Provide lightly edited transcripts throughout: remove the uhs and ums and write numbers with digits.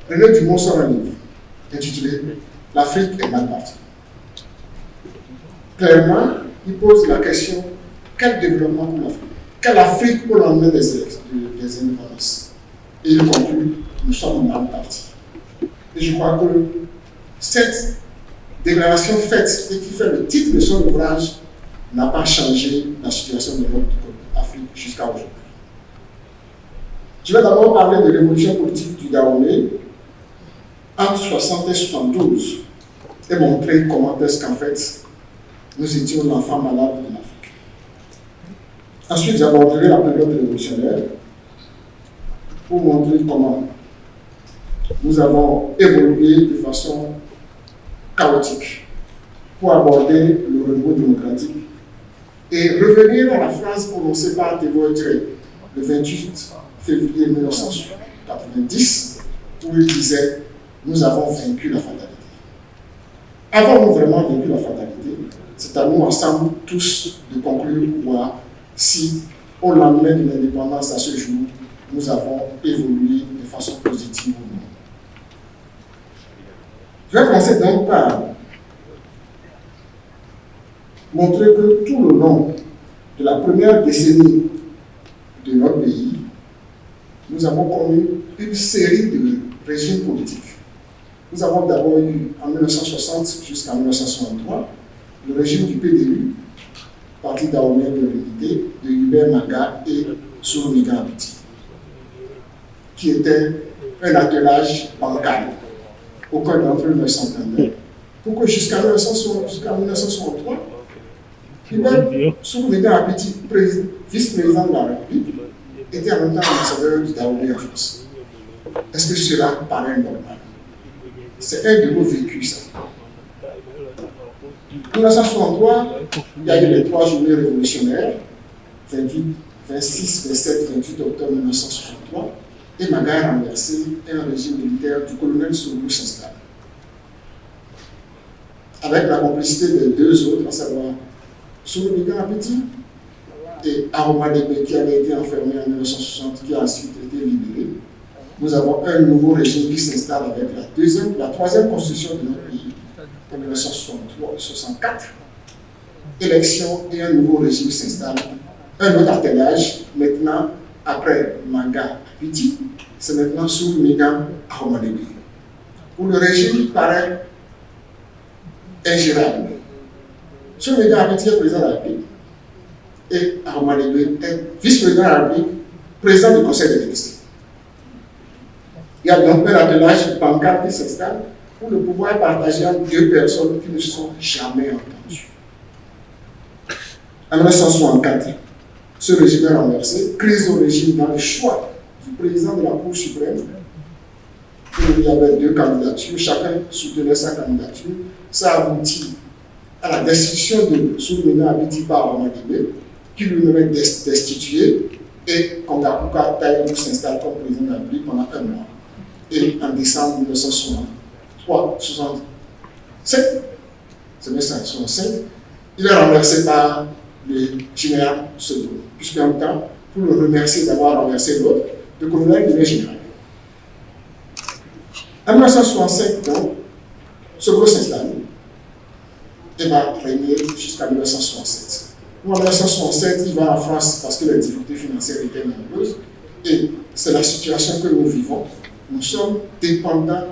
René Dumont sort un livre intitulé « L'Afrique est mal partie ». Clairement, il pose la question « Quel développement pour l'Afrique? Quelle Afrique au lendemain des indépendances ?» Et il conclut « Nous sommes mal partis ». Et je crois que cette déclaration faite et qui fait le titre de son ouvrage n'a pas changé la situation de notre Afrique jusqu'à aujourd'hui. Je vais d'abord parler de l'évolution politique du Dahomey entre 60 et 72 et montrer comment est-ce qu'en fait nous étions l'enfant malade de l'Afrique. Ensuite, j'aborderai la période révolutionnaire pour montrer comment nous avons évolué de façon chaotique pour aborder le renouveau démocratique et revenir à la phrase prononcée par Théodore Drey le 28 février 1990 où il disait « Nous avons vaincu la fatalité ». Avons-nous vraiment vaincu la fatalité? C'est à nous ensemble tous de conclure pour voir si au lendemain de l'indépendance à ce jour, nous avons évolué de façon positive ou non. Je vais commencer donc par montrer que tout le long de la première décennie de notre pays, nous avons connu une série de régimes politiques. Nous avons d'abord eu, en 1960 jusqu'en 1963, le régime du PDU, Parti Dahomey de l'Unité, de Hubert Manga et Souroumiga Abiti, qui était un attelage bancal. Aucun d'entre eux ne s'entendait. Pour que jusqu'en 1963, Hubert Souroumiga Abiti, vice-président de la République, était en même temps ambassadeur du Dahomey en France. Est-ce que cela paraît normal? C'est un de nos vécus, ça. En 1963, il y a eu les 3 journées révolutionnaires, 26, 27, 28 octobre 1963, et Manga a renversé un régime militaire du colonel Souroulou s'installe. Avec la complicité des 2 autres, à savoir Souroumiga Abiti et Aroma Debe, qui avait été enfermé en 1960, qui a ensuite été libéré. Nous avons un nouveau régime qui s'installe avec la 3e constitution de notre pays en 1964. Élection et un nouveau régime s'installe. Un autre attelage, maintenant, après Manga Abiti, c'est maintenant Souroumiga Ahmadebe, où le régime paraît ingérable. Souroumiga Abiti est président de la République et Ahmadebe est vice-président de la République, président du Conseil des ministres. Il y a donc un attelage bancal qui s'installe où le pouvoir est partagé entre 2 personnes qui ne se sont jamais entendues. En 1964, ce régime est renversé, crise au régime dans le choix du président de la Cour suprême. Il y avait 2 candidatures, chacun soutenait sa candidature. Ça aboutit à la destitution de Souroumiga Abiti par Ahmadebe, qui lui-même est destitué, et Kongakuka Taïrou s'installe comme président de la République pendant 1 mois. Et en décembre 1967, il est renversé par le général Sodou, puisqu'en même temps, pour le remercier d'avoir renversé l'autre, le colonel devient général. En 1965, donc, Sodou s'installe et va régner jusqu'à 1967. En 1967, il va en France parce que les difficultés financières étaient nombreuses, et c'est la situation que nous vivons. Nous sommes dépendants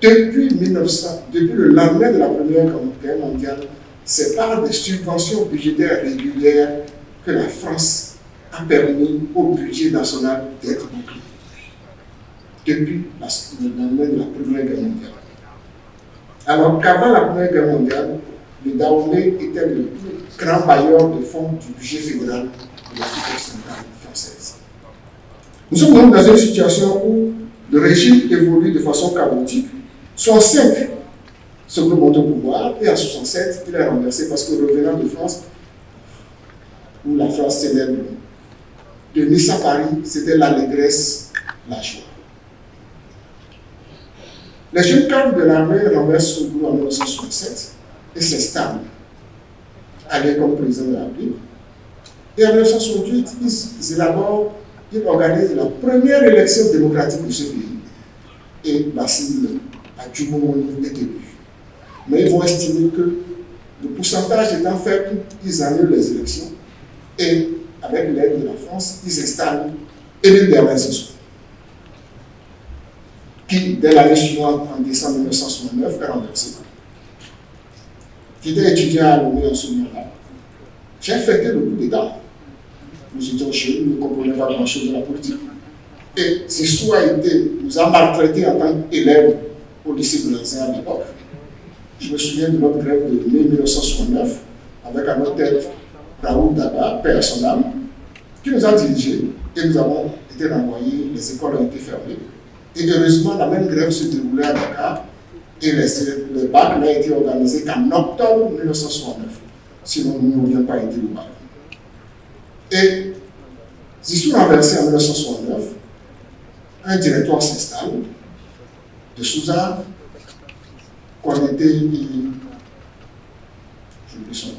depuis le lendemain de la Première Guerre mondiale. C'est par des subventions budgétaires régulières que la France a permis au budget national d'être bouclé. Depuis le lendemain de la Première Guerre mondiale. Alors qu'avant la Première Guerre mondiale, le Dahomey était le grand bailleur de fonds du budget fédéral de l'Afrique occidentale française. Nous sommes donc dans une situation où le régime évolue de façon chaotique. 65 se remonte au pouvoir et en 67, il est renversé parce que revenant de France, où la France célèbre de Nice à Paris, c'était l'allégresse, la joie. Les jeunes cadres de l'armée renversent Souroulou en 1967 et s'installent, allés comme président de la République. Et en 1968, ils organisent la première élection démocratique de ce pays. et Basile Adjumomoni est élu. Mais ils vont estimer que le pourcentage étant faible, ils annulent les élections et, avec l'aide de la France, ils installent Émile Bernard Zissou, qui, dès l'année suivante, en décembre 1969, est renversé. J'étais étudiant à Lomé en ce moment-là. J'ai fêté le coup d'État. Nous étions chez nous, nous ne comprenions pas grand-chose de la politique. Et Zissou nous a maltraités en tant qu'élèves au lycée de l'Ancien à l'époque. Je me souviens de notre grève de mai 1969, avec à notre tête Raoul Daba, père son âme, qui nous a dirigés et nous avons été renvoyés, les écoles ont été fermées. Et heureusement, la même grève se déroulait à Dakar et le bac n'a été organisé qu'en octobre 1969. Sinon, nous n'aurions pas été au bac. Et Zissou renversé en 1969, un directoire s'installe de Souza, qu'on était, je oublie son nom,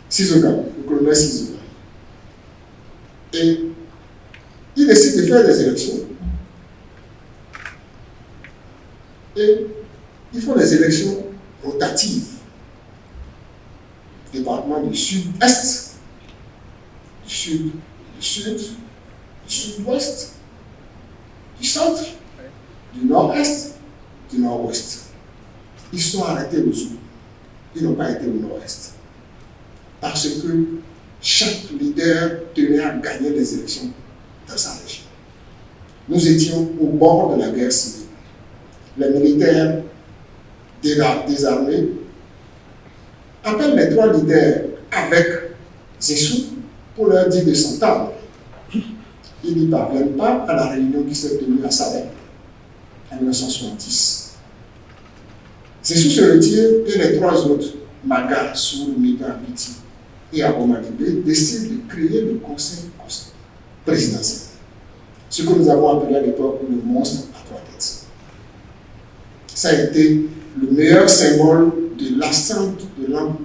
Sizoga, le colonel Sizoga. Et il décide de faire des élections. Et ils font des élections rotatives. Département du sud-est, du sud, du sud, du sud-ouest, du centre, du nord-est, du nord-ouest. Ils sont arrêtés le sud. Ils n'ont pas été au nord-est. Parce que chaque leader tenait à gagner les élections dans sa région. Nous étions au bord de la guerre civile. Les militaires désarmés appellent les trois leaders avec Zissou pour leur dire de s'entendre. Ils n'y parviennent pas à la réunion qui s'est tenue à Salem en 1970. Zissou se retire et les trois autres, Maga, Sourou, Mida, Biti et Aromadibé, décident de créer le conseil présidentiel. Ce que nous avons appelé à l'époque le monstre à trois têtes. Ça a été le meilleur symbole de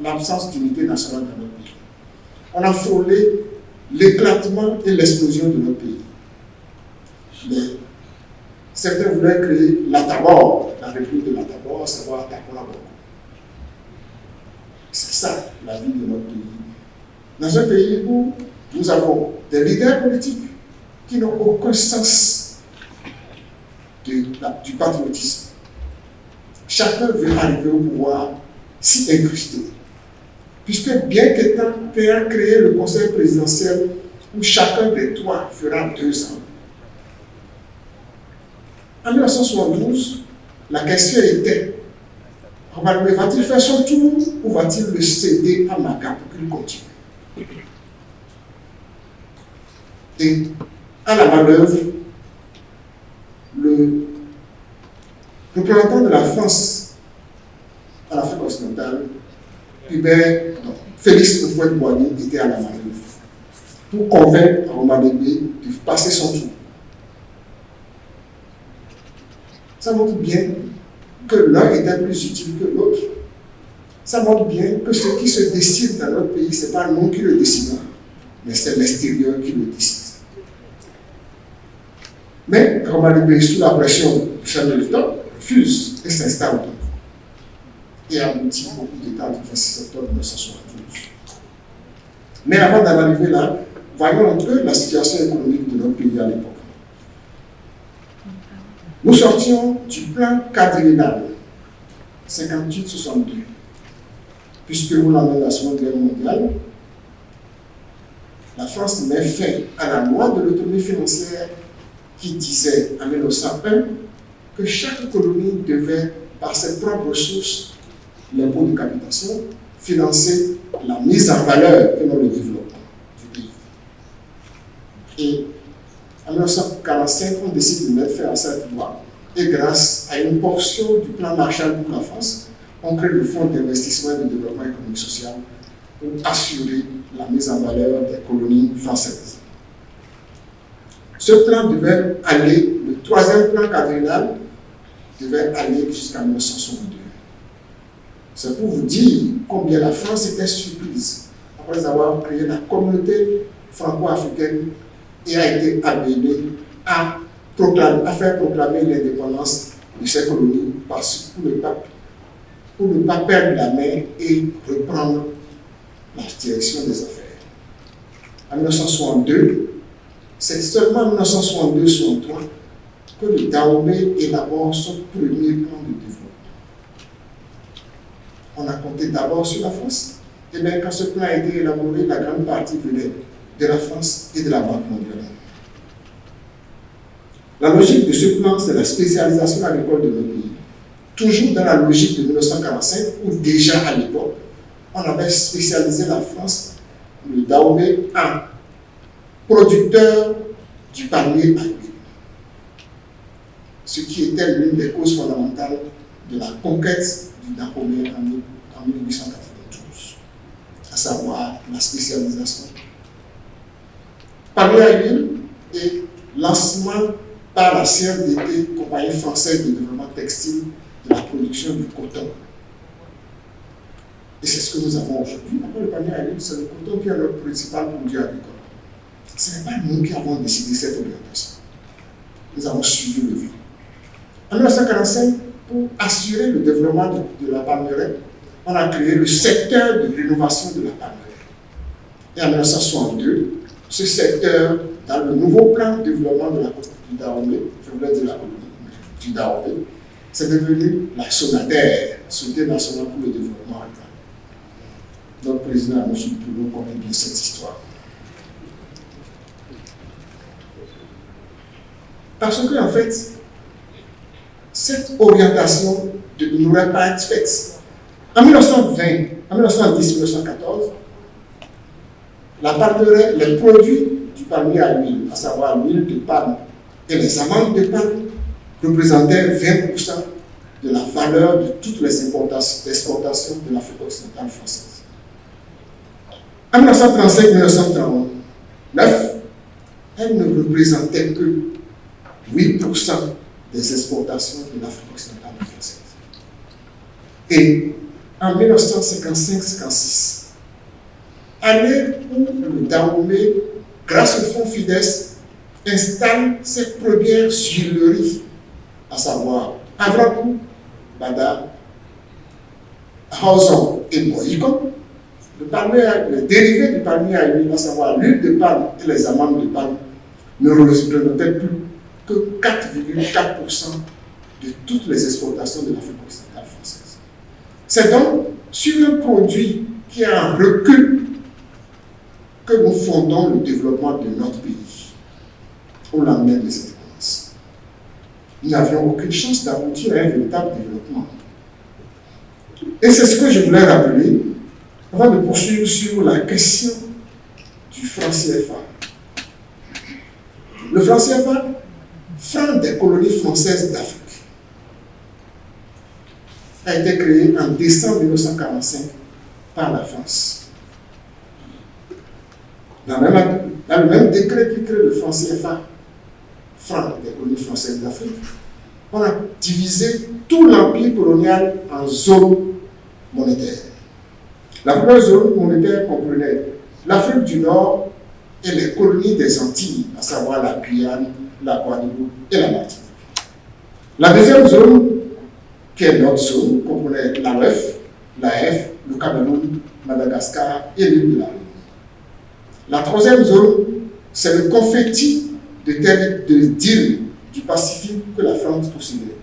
l'absence d'unité nationale dans notre pays. On a frôlé l'éclatement et l'explosion de notre pays. Mais certains voulaient créer l'Atabor, la République de l'Atabor, savoir Atabor. C'est ça la vie de notre pays. Dans un pays où nous avons des leaders politiques qui n'ont aucun sens du patriotisme. Chacun veut arriver au pouvoir s'y incruster. Puisque bien qu'ayant créé le conseil présidentiel où chacun des trois fera 2 ans, en 1972, la question était, va-t-il faire son tour ou va-t-il le céder à Maga pour qu'il continue? Et à la manœuvre, le représentant de la France à l'Afrique occidentale, Félix Houphouët-Boigny, était à la manœuvre pour convaincre Aromadébé de passer son tour. Ça montre bien que l'un était plus utile que l'autre. Ça montre bien que ce qui se décide dans notre pays, ce n'est pas nous qui le décidons, mais c'est l'extérieur qui le décide. Mais Aromadébé, sous la pression du chef de l'État, refuse et s'installe donc. Et aboutit au coup d'État du 26 octobre 1972. Mais avant d'en arriver là, voyons un peu la situation économique de notre pays à l'époque. Nous sortions du plan quadriennal 58-62, puisque au lendemain de la Seconde Guerre mondiale, la France met fin à la loi de l'autonomie financière qui disait en 1901 que chaque colonie devait, par ses propres ressources, l'impôt de capitation, financer la mise en valeur et non le développement du pays. Et en 1945, on décide de mettre fin à cette loi et grâce à une portion du plan Marshall pour la France, on crée le Fonds d'investissement et de développement économique et social pour assurer la mise en valeur des colonies françaises. Ce plan devait aller, le troisième plan quadriennal devait aller jusqu'en 1962. C'est pour vous dire combien la France était surprise après avoir créé la communauté franco-africaine et a été amenée à à faire proclamer l'indépendance de ces colonies pour ne pas perdre la main et reprendre la direction des affaires. En 1962, c'est seulement en 1962-63 que le Dahomey élabore son premier plan de développement. On a compté d'abord sur la France, et bien quand ce plan a été élaboré, la grande partie venait de la France et de la Banque mondiale. La logique de ce plan, c'est la spécialisation agricole de notre pays. Toujours dans la logique de 1945, où déjà à l'époque, on avait spécialisé la France, le Dahomey, en producteur du palmier à huile. Ce qui était l'une des causes fondamentales de la conquête du Dahomey en 1892, à savoir la spécialisation. Palmier à huile et lancement par la CFDT, Compagnie française de développement textile, de la production du coton. Et c'est ce que nous avons aujourd'hui. Après le palmier à huile, c'est le coton qui est notre principal produit agricole. Ce n'est pas nous qui avons décidé cette orientation. Nous avons suivi le vent. En 1945, pour assurer le développement de la palmeraie, on a créé le secteur de rénovation de la palmeraie. Et en 1962, ce secteur, dans le nouveau plan de développement de du Dahomey, je voulais dire la colonie du Dahomey, c'est devenu la SONADER, Société nationale pour le développement rural. Notre président Amoussou Poulo connaît bien cette histoire. Parce que, en fait, cette orientation n'aurait pas été faite. En 1920, en 1910, 1914, la palmeraie, les produits du palmier à huile, à savoir l'huile de palme et les amandes de palme, représentaient 20% de la valeur de toutes les exportations de l'Afrique occidentale française. En 1935-1939, elles ne représentaient que 8% des exportations de l'Afrique occidentale française. Et en 1955-56, année où le Dahomey, grâce au fonds FIDES, installe ses premières huileries, à savoir Avrancou, Bada, Hauzon et Boyikon. Les dérivés du palmier à huile, à savoir l'huile de palme et les amandes de palme, ne représentaient plus que 4,4% de toutes les exportations de l'Afrique occidentale française. C'est donc sur un produit qui est en recul que nous fondons le développement de notre pays au lendemain des indépendances. Nous n'avions aucune chance d'aboutir à un véritable développement. Et c'est ce que je voulais rappeler avant de poursuivre sur la question du franc CFA. Le franc CFA, franc des colonies françaises d'Afrique, a été créé en décembre 1945 par la France. Dans le même décret qui crée le franc CFA, franc des colonies françaises d'Afrique, on a divisé tout l'empire colonial en zones monétaires. La première zone monétaire comprenait l'Afrique du Nord et les colonies des Antilles, à savoir la Guyane, la Guadeloupe et la Martinique. La deuxième zone, qui est notre zone, comprenait l'AOF, l'AF, le Cameroun, Madagascar et l'île de la Réunion. La troisième zone, c'est le confetti d'îles du Pacifique que la France possédait,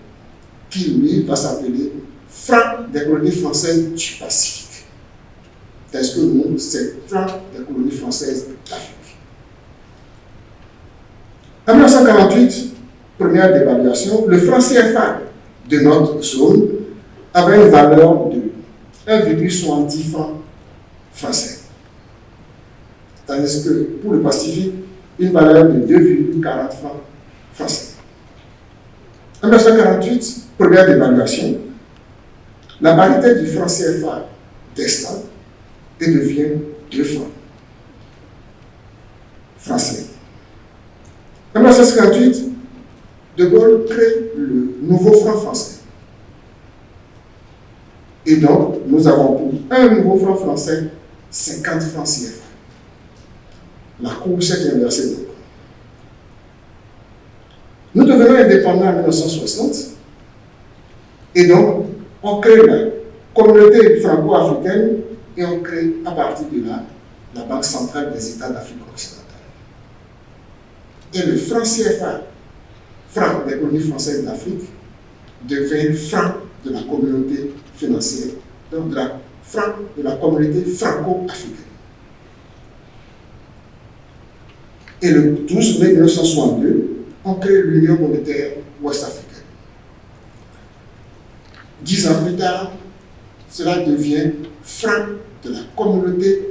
qui lui va s'appeler franc des colonies françaises du Pacifique. Est-ce que nous, c'est franc des colonies françaises d'Afrique. En 1948, première dévaluation, le franc CFA de notre zone avait une valeur de 1,70 francs français. Tandis que pour le Pacifique, une valeur de 2,40 francs français. En 1948, première dévaluation, la parité du franc CFA descend et devient 2 francs français. En 1958, De Gaulle crée le nouveau franc français. Et donc, nous avons pour un nouveau franc français 50 francs CFA. La courbe s'est inversée donc. Nous devenons indépendants en 1960 et donc on crée la communauté franco-africaine et on crée à partir de là la Banque centrale des États d'Afrique occidentale. Et le franc CFA, franc des colonies françaises d'Afrique, devient franc de la communauté financière, donc de la franc de la communauté franco-africaine. Et le 12 mai 1962, on crée l'Union monétaire ouest-africaine. 10 ans plus tard, cela devient franc de la communauté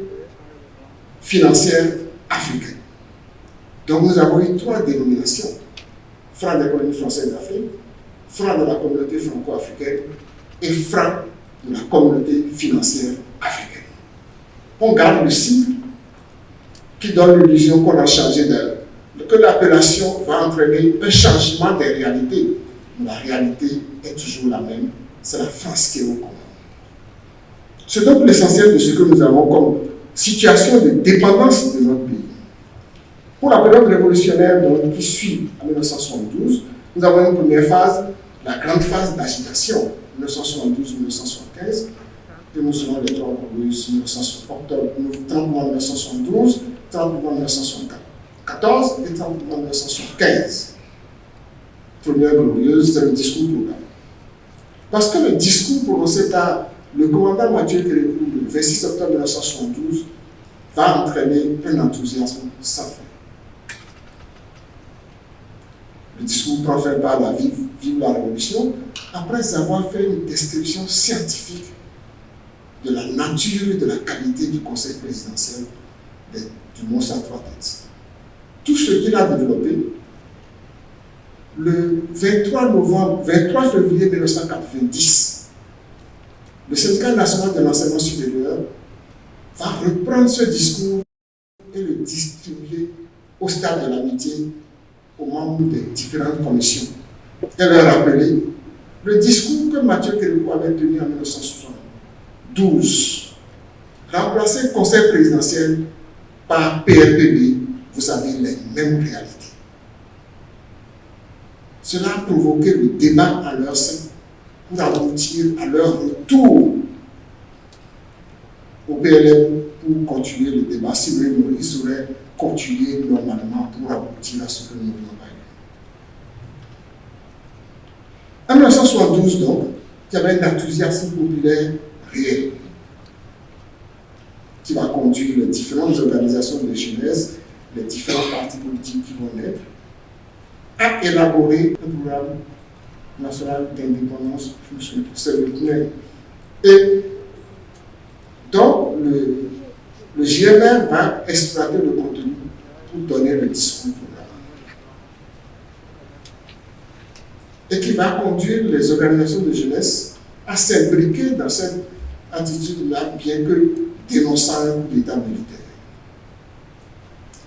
financière africaine. Donc nous avons eu 3 dénominations. Franc des colonies françaises d'Afrique, franc de la communauté franco-africaine et franc de la communauté financière africaine. On garde le sigle qui donne l'illusion qu'on a changé d'elle, que l'appellation va entraîner un changement des réalités. Mais la réalité est toujours la même, c'est la France qui est au commande. C'est donc l'essentiel de ce que nous avons comme situation de dépendance de notre pays. Pour la période révolutionnaire donc, qui suit en 1972, nous avons une première phase, la grande phase d'agitation, 1972-1975, et nous serons les 3 octobre 1972, 30 novembre 1974 et 30 novembre 1975. Première glorieuse, c'est le discours programme. Parce que le discours prononcé par le commandant Mathieu Kérékou le 26 octobre 1972 va entraîner un enthousiasme sans fin. Le discours prend fin par la Vive la Révolution, après avoir fait une description scientifique de la nature et de la qualité du conseil présidentiel du monstre à 3 têtes. Tout ce qu'il a développé, le 23 février 1990, le syndicat national de l'enseignement supérieur va reprendre ce discours et le distribuer au stade de l'amitié aux membres des différentes commissions et leur rappeler le discours que Mathieu Kérékou avait tenu en 1972, remplacer le conseil présidentiel par PRPB, vous savez, les mêmes réalités. Cela a provoqué le débat à leur sein pour aboutir à leur retour au PLM pour continuer le débat. Si ils seraient continuer normalement pour aboutir à ce que nous n'avions pas eu. En 1972, donc, il y avait un enthousiasme populaire réel qui va conduire les différentes organisations de jeunesse, les différents partis politiques qui vont naître, à élaborer un programme national d'indépendance plus le PNUD. Et donc, le GMR va exploiter le contenu pour donner le discours programme. Et qui va conduire les organisations de jeunesse à s'imbriquer dans cette attitude-là, bien que dénonçant l'État militaire.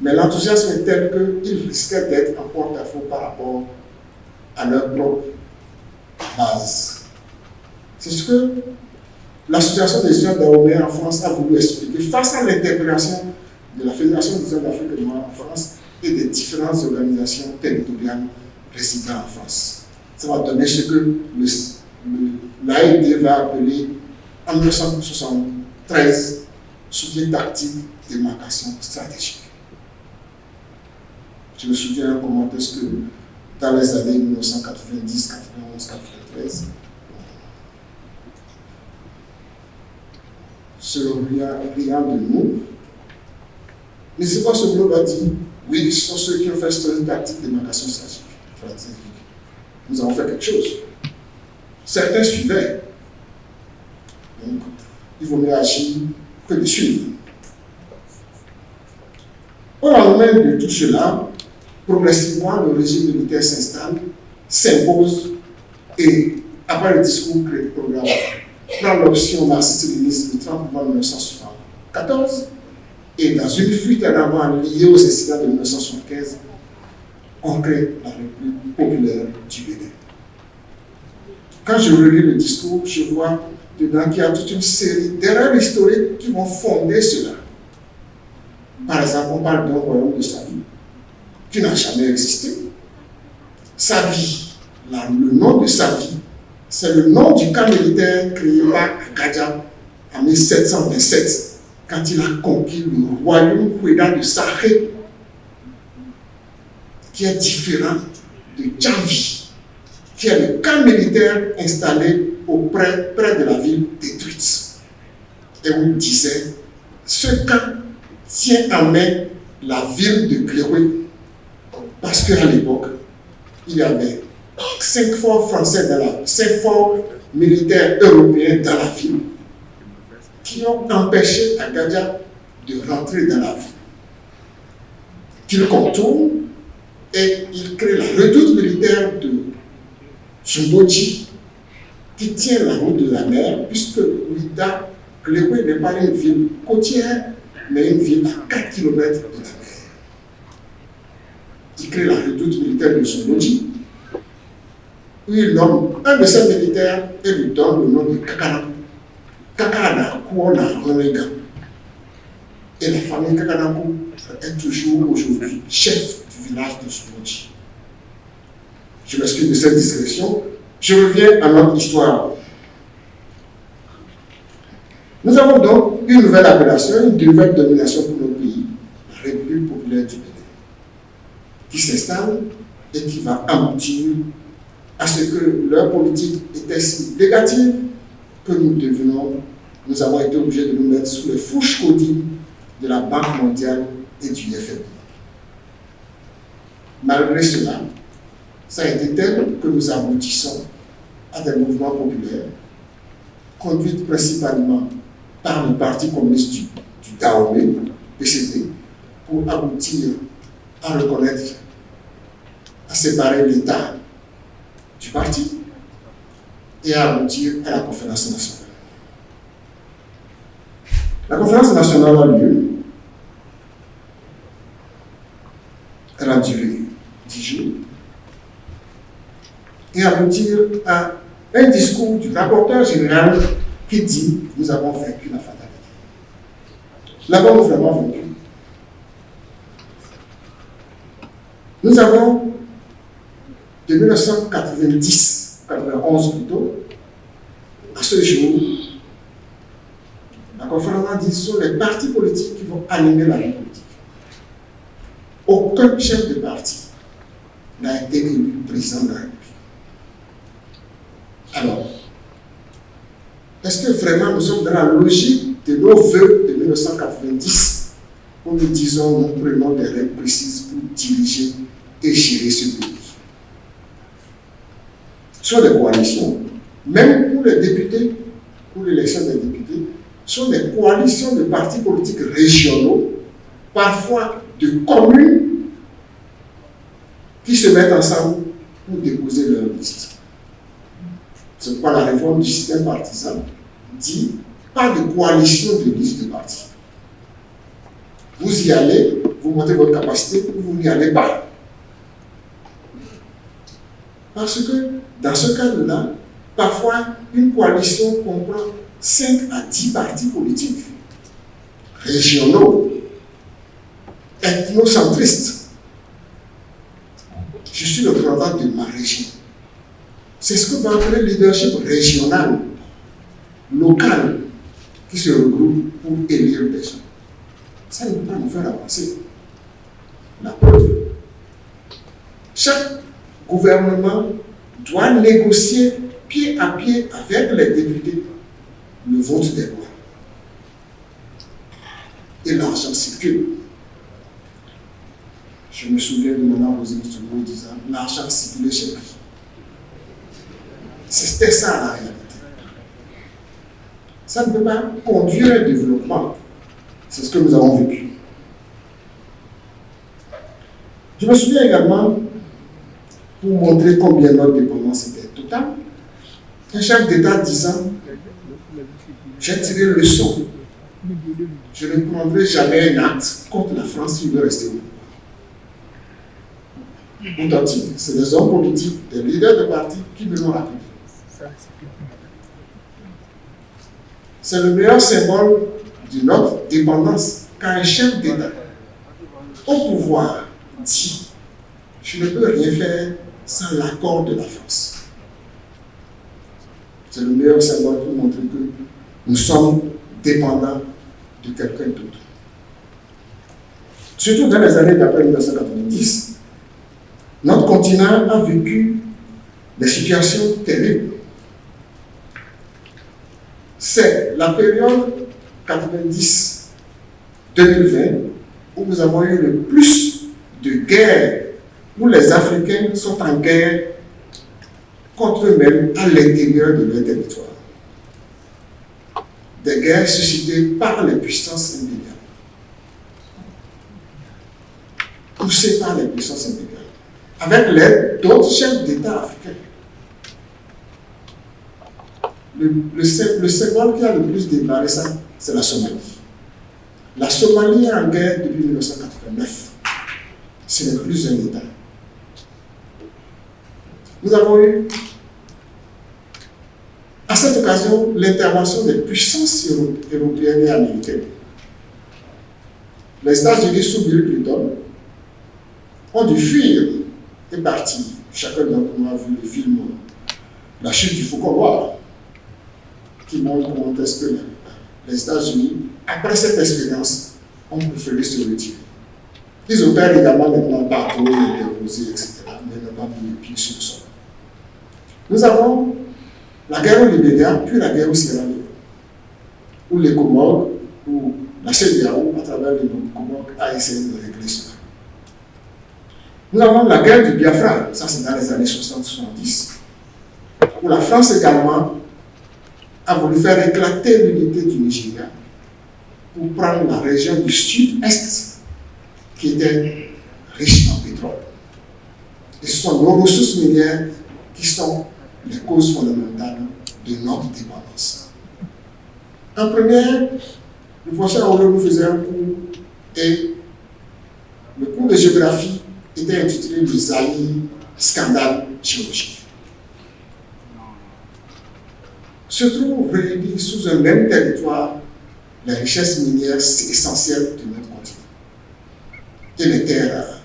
Mais l'enthousiasme est tel qu'ils risquaient d'être en porte-à-faux par rapport à leur propre base. C'est ce que l'Association des étudiants d'Aomé en France a voulu expliquer face à l'interpellation de la Fédération des étudiants d'Afrique noire en France et des différentes organisations territoriales résidant en France. Ça va donner ce que l'AED va appeler en 1973 soutien tactique, démarcation stratégique. Je me souviens comment est-ce que dans les années 1990, 91, 93, se riant de nous, mais c'est quoi ce groupe a dit? Oui, ce sont ceux qui ont fait cette tactique de démarcation stratégique. Nous avons fait quelque chose. Certains suivaient. Donc, il vaut mieux agir que de suivre. Au lendemain de tout cela, progressivement, le régime militaire s'installe, s'impose et, après le discours programme, prend l'option marxiste-léniniste du 30 novembre 1974 et dans une fuite en avant liée aux assassinats de 1975, on crée la République populaire du Bénin. Quand je relis le discours, je vois dedans qu'il y a toute une série d'erreurs historiques qui vont fonder cela. Par exemple, on parle d'un royaume de Savie qui n'a jamais existé. sa vie, le nom de sa vie, c'est le nom du camp militaire créé par Agadia en 1727, quand il a conquis le royaume Ouéda de Sahé, qui est différent de Djavi, qui est le camp militaire installé près de la ville détruite. Et on disait, ce camp tient en main la ville de Gléoué, parce qu'à l'époque, il y avait 5 forts français, 5 forts militaires européens dans la ville, qui ont empêché Agadia de rentrer dans la ville. Qu'il contourne et il crée la redoute militaire de Tsumboji, qui tient la route de la mer, puisque Ouida, Gléoué n'est pas une ville côtière, mais une ville à 4 km de la mer. Il crée la redoute militaire de Tsumboji, où il nomme un de ses militaires et lui donne le nom de Kakana. Kakana Kouona Renega. Et la famille Kakanakou est toujours aujourd'hui chef du village de Tsumboji. Je m'excuse de cette discrétion. Je reviens à notre histoire. Nous avons donc une nouvelle appellation, une nouvelle domination pour notre pays, la République populaire du Bénin, qui s'installe et qui va aboutir à ce que leur politique était si négative que nous avons été obligés de nous mettre sous les fourches codines de la Banque mondiale et du FMI. Malgré cela, ça a été tel que nous aboutissons à des mouvements populaires, conduits principalement par le Parti communiste du Dahomey, PCD, pour aboutir à reconnaître, à séparer l'État du parti et à aboutir à la conférence nationale. La conférence nationale a lieu, elle a duré 10 jours, et aboutir à un discours du rapporteur général qui dit « Nous avons vaincu la fatalité ». L'avons-nous vraiment vaincu? Nous avons, de 1990, 91 plutôt, à ce jour, la conférence a dit que ce sont les partis politiques qui vont animer la vie politique. Aucun chef de parti n'a été élu président de la République. Alors, est-ce que vraiment nous sommes dans la logique de nos vœux de 1990 où nous disons, nous prenons des règles précises pour diriger et gérer ce pays? Sur les coalitions, même pour les députés, pour l'élection des députés, sont des coalitions de partis politiques régionaux, parfois de communes, qui se mettent ensemble pour déposer leur liste. C'est pourquoi la réforme du système partisan dit pas de coalition de liste de partis. Vous y allez, vous montrez votre capacité, ou vous n'y allez pas. Parce que dans ce cadre-là, parfois une coalition comprend 5 à 10 partis politiques, régionaux, ethnocentristes. Je suis le représentant de ma région. C'est ce que va appeler le leadership régional, local, qui se regroupe pour élire des gens. Ça ne peut pas nous faire avancer. La preuve. Chaque gouvernement doit négocier pied à pied avec les députés le vote des lois. Et l'argent circule. Je me souviens de Mme Rosine Soumo disant l'argent circulait chez lui. C'était ça la réalité. Ça ne peut pas conduire à un développement. C'est ce que nous avons vécu. Je me souviens également, pour montrer combien notre dépendance était totale, un chef d'État disant « J'ai tiré le leçon. Je ne prendrai jamais un acte contre la France qui veut rester au pouvoir. » Authentique, c'est des hommes politiques, des leaders de partis qui me l'ont rappelé. C'est le meilleur symbole de notre dépendance quand un chef d'État au pouvoir dit « Je ne peux rien faire sans l'accord de la France. C'est le meilleur symbole pour montrer que nous sommes dépendants de quelqu'un d'autre. Surtout dans les années d'après 1990, notre continent a vécu des situations terribles. C'est la période 90-2020 où nous avons eu le plus de guerres, où les Africains sont en guerre contre eux-mêmes à l'intérieur de leur territoire. Des guerres suscitées par les puissances impériales, poussées par les puissances impériales, avec l'aide d'autres chefs d'État africains. Le symbole qui a le plus démarré ça, c'est la Somalie. La Somalie est en guerre depuis 1989. Ce n'est plus un État. Nous avons eu, à cette occasion, l'intervention des puissances européennes et américaines. Les États-Unis, sous Bill Clinton, ont dû fuir et partir. Chacun d'entre nous a vu le film La chute du Faucon Noir, qui montre comment est-ce que les États-Unis, après cette expérience, ont préféré se retirer. Ils opèrent également maintenant partout, interposés, etc., mais n'ont pas mis le pied sur le sol. Nous avons la guerre au Libéria, puis la guerre au Sierra Leone, où les Comores, où la CEDEAO, à travers les Comores, a essayé de régler cela. Nous avons la guerre du Biafra, ça c'est dans les années 60-70, où la France également a voulu faire éclater l'unité du Nigeria pour prendre la région du sud-est qui était riche en pétrole. Et ce sont nos ressources minières qui sont les causes fondamentales de notre dépendance. En première, le professeur Aoulou nous faisait un cours et le cours de géographie était intitulé Le Zaïre, scandale géologique. Se trouvent réunis sous un même territoire les richesses minières essentielles de notre continent et les terres rares.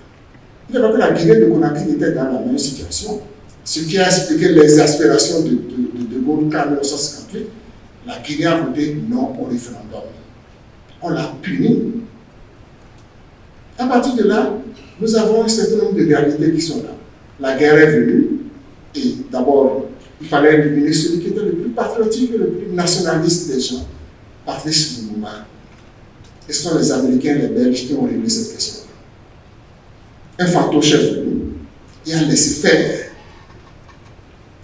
Il n'y avait que la Guinée de Conakry était dans la même situation, ce qui a expliqué l'exaspération de Gaulle en 1958. La Guinée a voté non au référendum. On l'a puni. À partir de là, nous avons un certain nombre de réalités qui sont là. La guerre est venue et d'abord, il fallait éliminer celui qui était le plus patriotique et le plus nationaliste des gens, Patrice Lumumba. Et ce sont les Américains et les Belges qui ont réglé cette question. Un fantoche est venu et a laissé faire.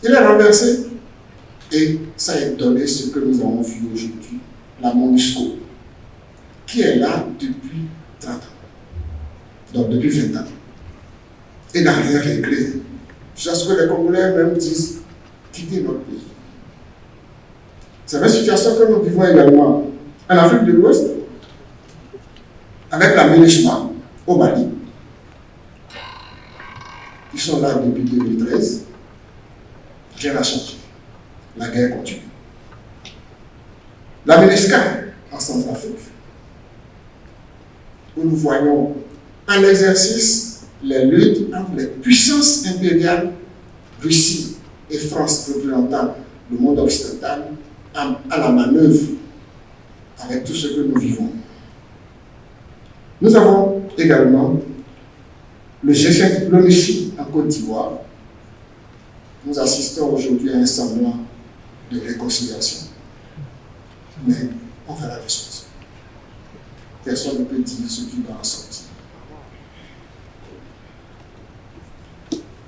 Il est renversé et ça a donné ce que nous avons vu aujourd'hui, la MONUSCO, qui est là depuis 30 ans, donc depuis 20 ans, et n'a rien réglé. Jusqu'à ce que les Congolais même disent quitter notre pays. C'est la situation que nous vivons également en Afrique de l'Ouest, avec la MINUSMA au Mali. Ils sont là depuis 2013. Rien n'a changé. La guerre continue. La MINUSCA en Centrafrique, où nous voyons en exercice les luttes entre les puissances impériales, Russie et France représentant le monde occidental, à la manœuvre avec tout ce que nous vivons. Nous avons également le G5 l'ONUCI en Côte d'Ivoire. Nous assistons aujourd'hui à un semblant de réconciliation. Mais on verra les choses. Personne ne peut dire ce qui va en sortir.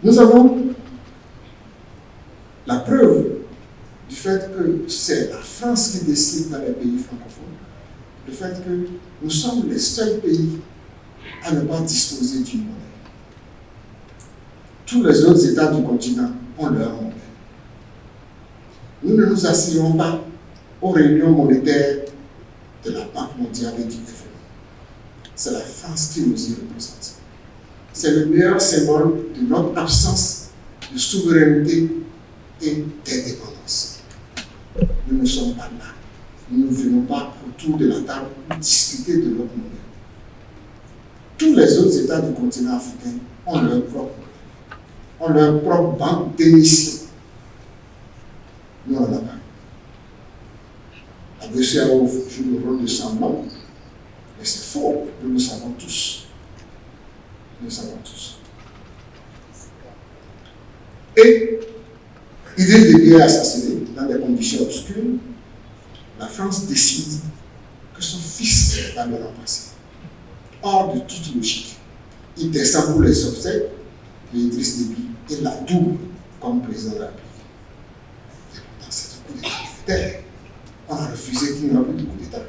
Nous avons la preuve du fait que c'est la France qui décide dans les pays francophones, le fait que nous sommes les seuls pays à ne pas disposer d'une monnaie. Tous les autres États du continent ont leur monnaie. Nous ne nous assirons pas aux réunions monétaires de la Banque mondiale et du FMI. C'est la France qui nous y représente. C'est le meilleur symbole de notre absence de souveraineté et d'indépendance. Nous ne sommes pas là. Nous ne venons pas autour de la table pour discuter de notre monnaie. Tous les autres États du continent africain ont leur propre monnaie. ont leur propre banque d'émission. Nous, on n'en a pas. La BCEAO joue le rôle de semblant, mais c'est faux, nous le savons tous. Nous le savons tous. Et, Idriss Déby est assassiné dans des conditions obscures. La France décide que son fils va le remplacer. Hors de toute logique. Il descend pour les obsèques, mais Idriss Déby, il la double comme président de la République. Et pourtant, c'est un coup d'État militaire. On a refusé qu'il n'y ait plus de coup d'État.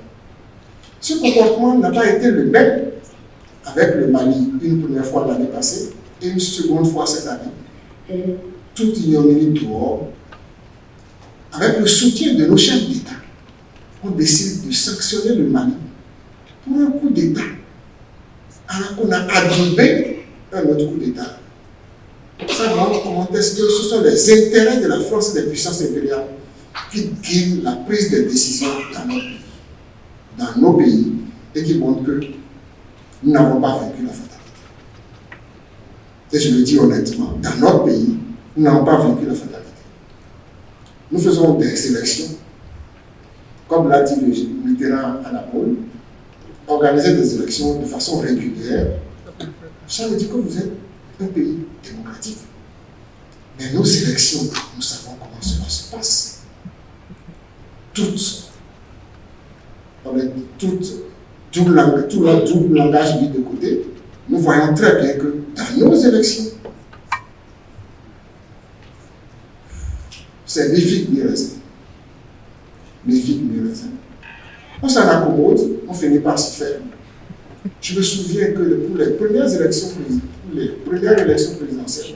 Ce comportement n'a pas été le même avec le Mali une première fois l'année passée et une seconde fois cette année, où toute ignominie dehors, avec le soutien de nos chefs d'État, on décide de sanctionner le Mali pour un coup d'État, alors qu'on a adoubé un autre coup d'État. Ça montre comment est-ce que ce sont les intérêts de la France et des puissances impériales qui guident la prise de décisions dans nos pays, et qui montrent que nous n'avons pas vaincu la fatalité. Et je le dis honnêtement, dans notre pays, nous n'avons pas vaincu la fatalité. Nous faisons des élections, comme l'a dit le Mitterrand à Naples, organiser des élections de façon régulière. Ça veut dire que vous êtes un pays démocratique. Mais nos élections, nous savons comment cela se passe. Toutes, tout le double langage mis de côté, nous voyons très bien que dans nos élections, c'est méfique mi raisin. Méfique mi raisin. On s'en accommode, on finit par s'y faire. Je me souviens que pour les premières élections présidentielles,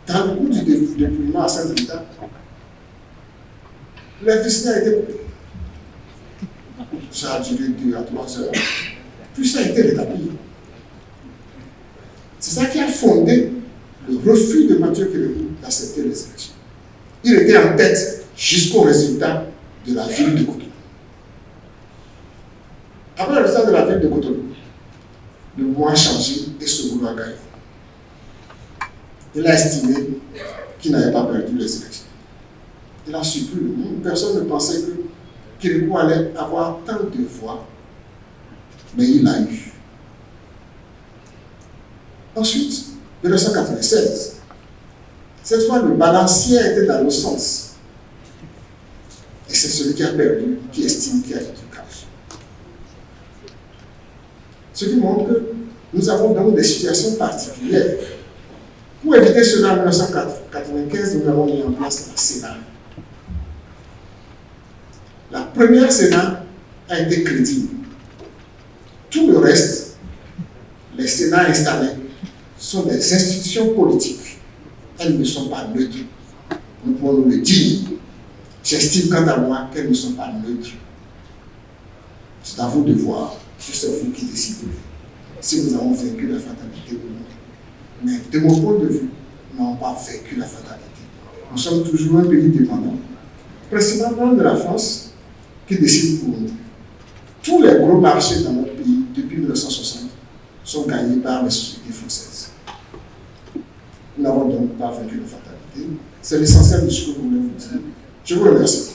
dans le cours du dépouillement à Saint-Rita, l'électricité a été coupée. Ça a duré 2 à 3 heures, puis ça a été rétabli. C'est ça qui a fondé le refus de Mathieu Kérékou d'accepter les élections. Il était en tête jusqu'au résultat de la ville de Cotonou. Après le résultat de la ville de Cotonou, le mouvement a changé et Sogolo a gagné. Il a estimé qu'il n'avait pas perdu les élections. Il a su plus. Personne ne pensait que Kérékou allait avoir tant de voix, mais il l'a eu. Ensuite, 1996, cette fois le balancier était dans le sens. Et c'est celui qui a perdu, qui estime qu'il y a du trucage. Ce qui montre que nous avons donc des situations particulières. Pour éviter cela, en 1995, nous avons mis en place la Sénat. La première Sénat a été crédible. Tout le reste, les Sénats installés, sont des institutions politiques. Elles ne sont pas neutres. Nous pouvons nous le dire. J'estime quant à moi qu'elles ne sont pas neutres. C'est à vous de voir, c'est vous qui décidez si nous avons vaincu la fatalité ou non. Mais de mon point de vue, nous n'avons pas vaincu la fatalité. Nous sommes toujours un pays dépendant, principalement de la France, qui décide pour nous. Tous les gros marchés dans notre pays, depuis 1960, sont gagnés par les sociétés françaises. Nous n'avons donc pas vaincu la fatalité. C'est l'essentiel de ce que je voulais vous dire. Je vous remercie.